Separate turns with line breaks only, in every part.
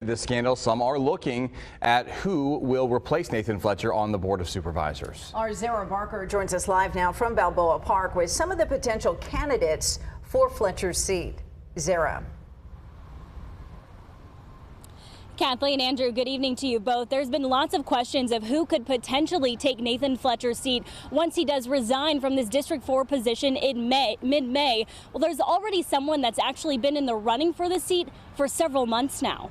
This scandal, some are looking at who will replace Nathan Fletcher on the Board of Supervisors.
Our Zara Barker joins us live now from Balboa Park with some of the potential candidates for Fletcher's seat. Zara.
Kathleen, Andrew, good evening to you both. There's been lots of questions of who could potentially take Nathan Fletcher's seat once he does resign from this District 4 position in mid-May. Well, there's already someone that's actually been in the running for the seat for several months now.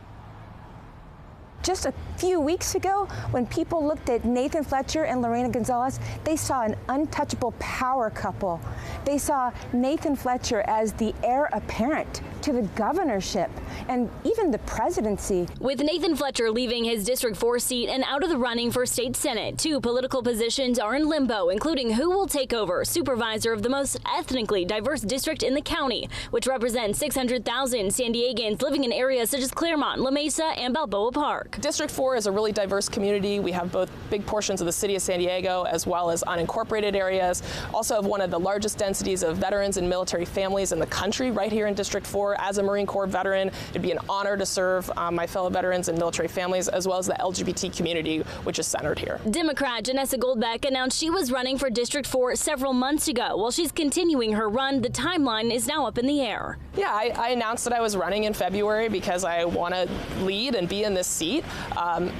Just a few weeks ago, when people looked at Nathan Fletcher and Lorena Gonzalez, they saw an untouchable power couple. They saw Nathan Fletcher as the heir apparent to the governorship and even the presidency.
With Nathan Fletcher leaving his District 4 seat and out of the running for state senate, two political positions are in limbo, including who will take over supervisor of the most ethnically diverse district in the county, which represents 600,000 San Diegans living in areas such as Claremont, La Mesa, and Balboa Park.
District 4 is a really diverse community. We have both big portions of the city of San Diego as well as unincorporated areas. Also have one of the largest densities of veterans and military families in the country right here in District 4. As a Marine Corps veteran, it'd be an honor to serve my fellow veterans and military families as well as the LGBT community, which is centered here.
Democrat Janessa Goldbeck announced she was running for District 4 several months ago. While she's continuing her run, the timeline is now up in the air.
Yeah, I announced that I was running in February because I want to lead and be in this seat.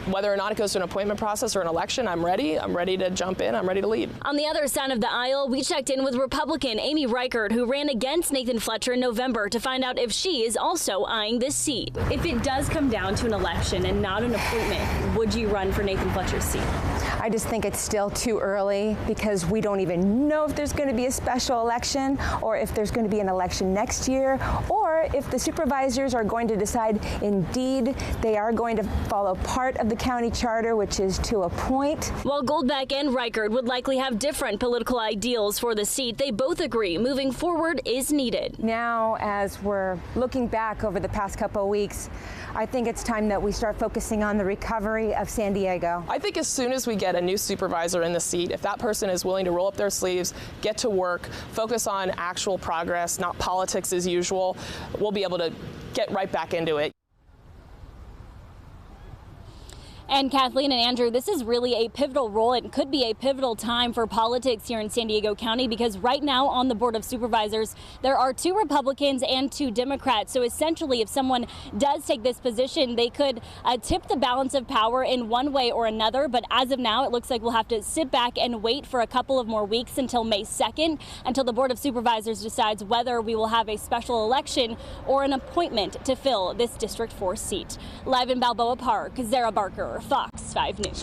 Whether or not it goes to an appointment process or an election, I'm ready. I'm ready to jump in. I'm ready to lead.
On the other side of the aisle, we checked in with Republican Amy Reichert, who ran against Nathan Fletcher in November, to find out if she is also eyeing this seat. If it does come down to an election and not an appointment, would you run for Nathan Fletcher's seat?
I just think it's still too early because we don't even know if there's going to be a special election or if there's going to be an election next year or if the supervisors are going to decide indeed they are going to follow part of the county charter, which is to appoint.
While Goldbeck and Reichert would likely have different political ideals for the seat, they both agree moving forward is needed.
Now, as we're looking back over the past couple of weeks, I think it's time that we start focusing on the recovery of San Diego.
I think as soon as we get a new supervisor in the seat, if that person is willing to roll up their sleeves, get to work, focus on actual progress, not politics as usual, we'll be able to get right back into it.
And Kathleen and Andrew, this is really a pivotal role. It could be a pivotal time for politics here in San Diego County because right now on the Board of Supervisors, there are two Republicans and two Democrats. So essentially, if someone does take this position, they could tip the balance of power in one way or another. But as of now, it looks like we'll have to sit back and wait for a couple of more weeks until May 2nd, until the Board of Supervisors decides whether we will have a special election or an appointment to fill this District 4 seat. Live in Balboa Park, Zara Barker, Fox 5 News.